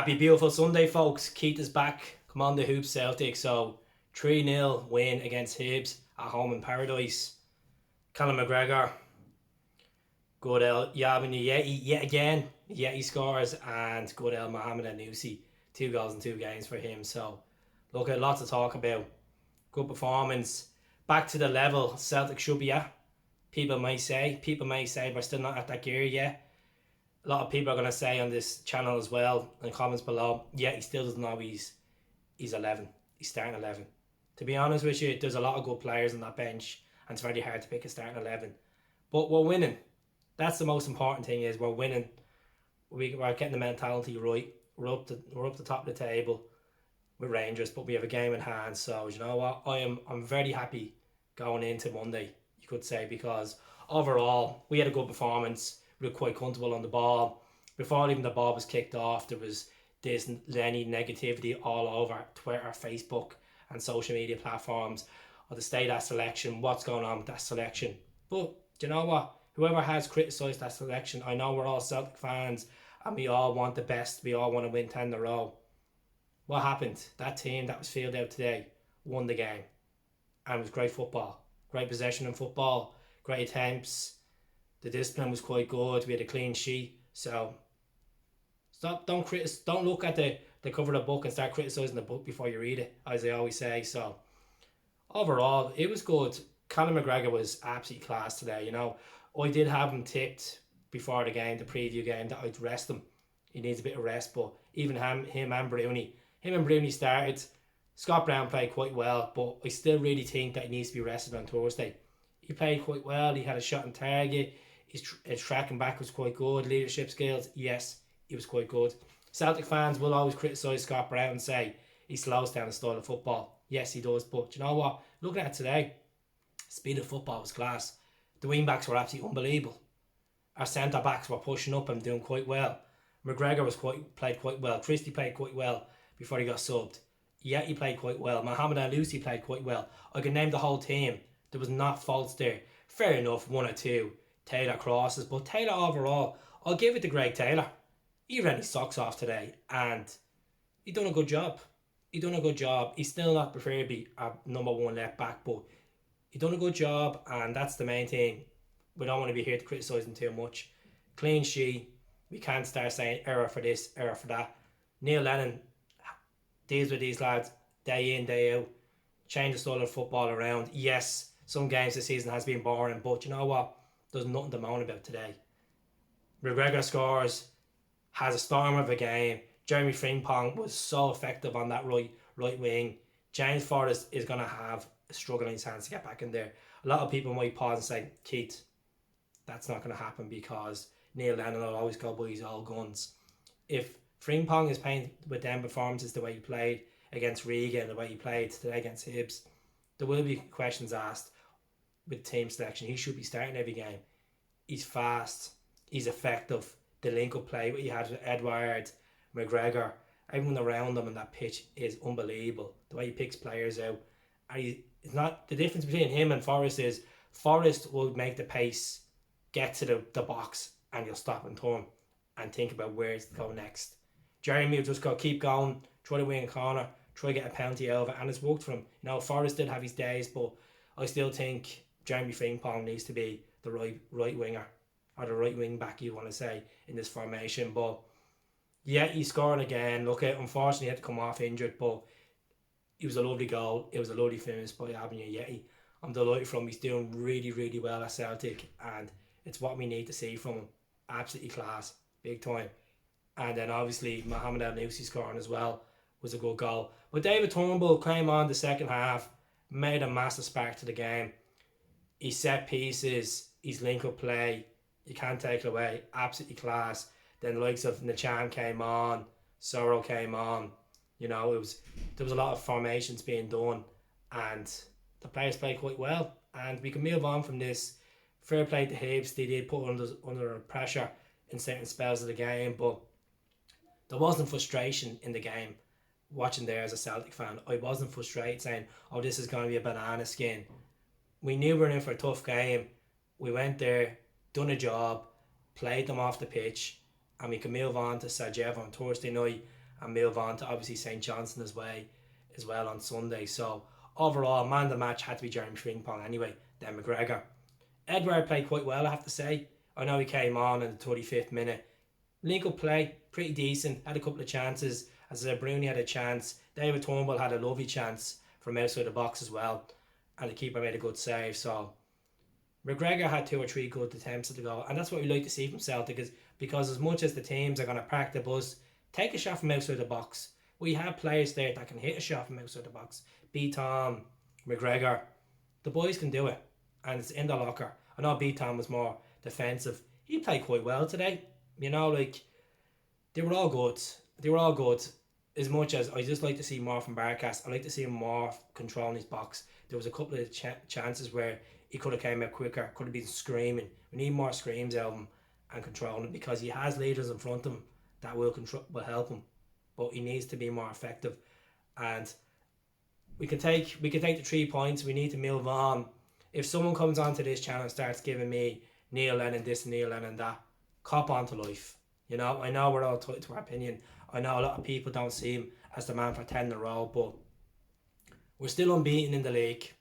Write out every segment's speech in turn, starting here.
Happy beautiful Sunday, folks. Keith is back. Come on the hoops, Celtic. So 3-0 win against Hibs at home in Paradise. Callum McGregor. Good Elyounoussi yet again. Ajeti scores, and good Mohamed Elyounoussi. 2 goals in 2 games for him. So look, at lots to talk about. Good performance. Back to the level Celtic should be at. People may say we're still not at that gear yet. A lot of people are going to say on this channel as well, in the comments below, yeah, he still doesn't know he's 11. He's starting 11. To be honest with you, there's a lot of good players on that bench, and it's very hard to pick a starting 11. But we're winning. That's the most important thing, is we're winning. We're getting the mentality right. We're up the top of the table with Rangers, but we have a game in hand. So you know what? I'm very happy going into Monday, you could say, because overall we had a good performance. We were quite comfortable on the ball. Before even the ball was kicked off, there was this any negativity all over Twitter, Facebook and social media platforms of the state of that selection, what's going on with that selection. But do you know what? Whoever has criticised that selection, I know we're all Celtic fans and we all want the best. We all want to win 10 in a row. What happened? That team that was fielded out today won the game. And it was great football. Great possession in football. Great attempts. The discipline was quite good. We had a clean sheet. So don't look at the cover of the book and start criticising the book before you read it, as I always say. So overall, it was good. Callum McGregor was absolutely class today. You know, I did have him tipped before the game, the preview game, that I'd rest him. He needs a bit of rest, but even him and Bruni started. Scott Brown played quite well, but I still really think that he needs to be rested on Thursday. He played quite well. He had a shot on target. His tracking back was quite good. Leadership skills, yes, he was quite good. Celtic fans will always criticise Scott Brown and say he slows down the style of football. Yes, he does, but you know what? Looking at it today, speed of football was class. The wing backs were absolutely unbelievable. Our centre backs were pushing up and doing quite well. McGregor played quite well. Christie played quite well before he got subbed. Yeah, he played quite well. Mohamed Elyounoussi played quite well. I can name the whole team. There was not faults there. Fair enough, 1 or 2 Taylor crosses, but Taylor overall, I'll give it to Greg Taylor. He ran his socks off today, and he done a good job. He's still not preferably a number 1 left back, but he done a good job, and that's the main thing. We don't want to be here to criticise him too much. Clean sheet. We can't start saying error for this, error for that. Neil Lennon deals with these lads day in, day out. Change the style of football around. Yes, some games this season has been boring, but you know what? There's nothing to moan about today. McGregor scores, has a storm of a game. Jeremy Frimpong was so effective on that right wing. James Forrest is going to have a struggle in his hands to get back in there. A lot of people might pause and say, Keith, that's not going to happen because Neil Lennon will always go by his old guns. If Frimpong is playing with them performances the way he played against Riga and the way he played today against Hibs, there will be questions asked with team selection. He should be starting every game. He's fast, he's effective. The link-up play what he had with Edward, McGregor, everyone around him on that pitch is unbelievable. The way he picks players out. And it's not the difference between him and Forrest is Forrest will make the pace, get to the box, and you'll stop and turn and think about where it's going next. Jeremy will just keep going, try to win a corner, try to get a penalty over, and it's worked for him. You know, Forrest did have his days, but I still think Jeremy Frimpong needs to be the right winger, or the right wing back, you want to say, in this formation. But yeah, he's scoring again. Look, unfortunately he had to come off injured, but it was a lovely goal. It was a lovely finish by Ajeti. I'm delighted from him. He's doing really, really well at Celtic, and it's what we need to see from him. Absolutely class, big time. And then obviously Mohamed Elyounoussi scoring as well was a good goal. But David Turnbull came on the second half, made a massive spark to the game. His set pieces, his link-up play, you can't take it away. Absolutely class. Then the likes of Nachan came on, Sorrow came on. You know, there was a lot of formations being done, and the players played quite well. And we can move on from this. Fair play to Hibs. They did put under pressure in certain spells of the game, but there wasn't frustration in the game. Watching there as a Celtic fan, I wasn't frustrated saying, oh, this is going to be a banana skin. We knew we were in for a tough game. We went there, done a job, played them off the pitch, and we can move on to Sarajevo on Thursday night and move on to obviously St Johnstone as well on Sunday. So overall, man of the match had to be Jeremy Frimpong anyway, then McGregor. Edouard played quite well, I have to say. I know he came on in the 35th minute. Link-up play, pretty decent, had a couple of chances. As I said, Bruni had a chance. David Turnbull had a lovely chance from outside the box as well. And the keeper made a good save. So McGregor had 2 or 3 good attempts at the goal. And that's what we like to see from Celtic, because as much as the teams are going to park the bus, take a shot from outside the box. We have players there that can hit a shot from outside the box. B. Tom, McGregor. The boys can do it. And it's in the locker. I know B. Tom was more defensive. He played quite well today. You know, like, they were all good. They were all good. As much as I just like to see more from Barkas, I like to see him more controlling his box. There was a couple of chances where he could have came out quicker, could have been screaming. We need more screams out of him and controlling him, because he has leaders in front of him that will help him. But he needs to be more effective. And we can take the 3 points. We need to move on. If someone comes onto this channel and starts giving me Neil Lennon this, Neil Lennon that, cop on to life. You know, I know we're all tight to our opinion. I know a lot of people don't see him as the man for 10 in a row, but we're still unbeaten in the league.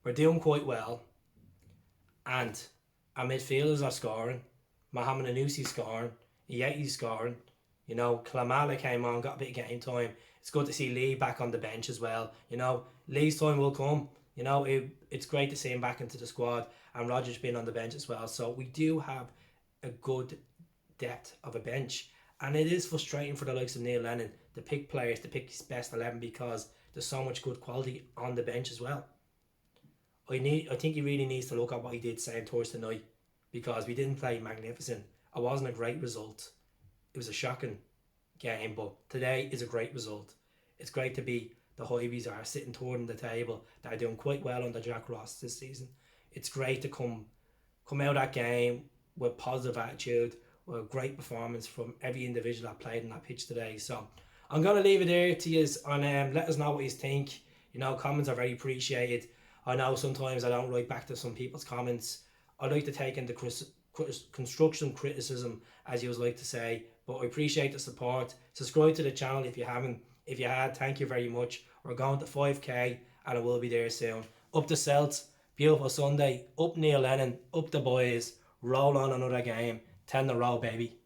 We're doing quite well. And our midfielders are scoring. Mohamed Elyounoussi scoring. Ajeti scoring. You know, Klamala came on, got a bit of game time. It's good to see Lee back on the bench as well. You know, Lee's time will come. You know, it's great to see him back into the squad, and Rodgers being on the bench as well. So we do have a good depth of a bench. And it is frustrating for the likes of Neil Lennon to pick players, to pick his best 11, because there's so much good quality on the bench as well. I think he really needs to look at what he did St. Thursday night, because we didn't play magnificent. It wasn't a great result. It was a shocking game, but today is a great result. It's great to be the Hibes are sitting third on the table. They're doing quite well under Jack Ross this season. It's great to come out of that game with positive attitude, with a great performance from every individual that played on that pitch today. So I'm going to leave it there to you, and let us know what you think. You know, comments are very appreciated. I know sometimes I don't write back to some people's comments. I like to take into construction criticism, as you like to say, but I appreciate the support. Subscribe to the channel if you haven't. If you had, thank you very much. We're going to 5k, and it will be there soon. Up the Celts, beautiful Sunday. Up Neil Lennon, up the boys. Roll on another game. 10 in a row, baby.